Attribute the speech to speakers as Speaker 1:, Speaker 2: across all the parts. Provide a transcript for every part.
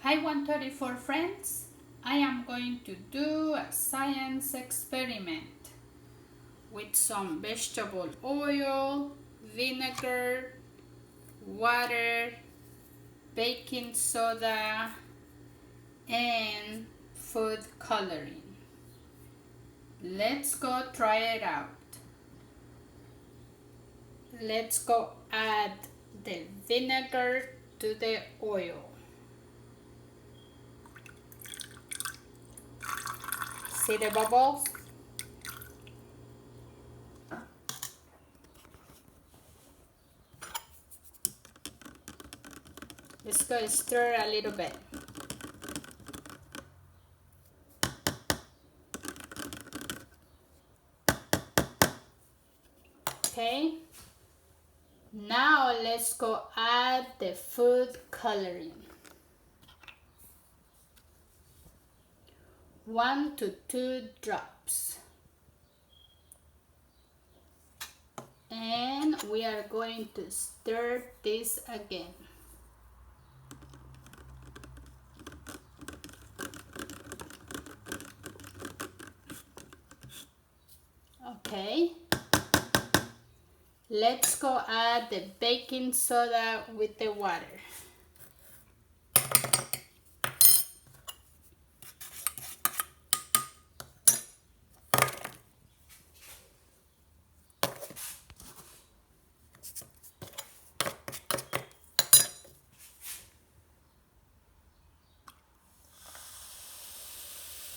Speaker 1: Hi 134 friends, I am going to do a science experiment with some vegetable oil, vinegar, water, baking soda, and food coloring. Let's go try it out. Let's go add the vinegar to the oil. See the bubbles? Let's go stir a little bit. Okay, now let's go add the food coloring. 1 to 2 drops. And we are going to stir this again. Okay. Let's go add the baking soda with the water.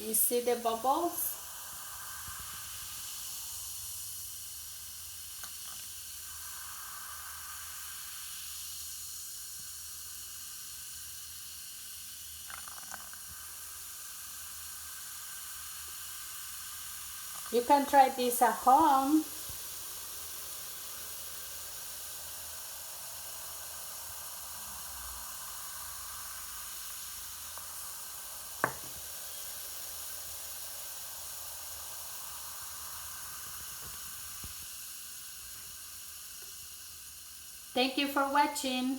Speaker 1: You see the bubbles? You can try this at home. Thank you for watching.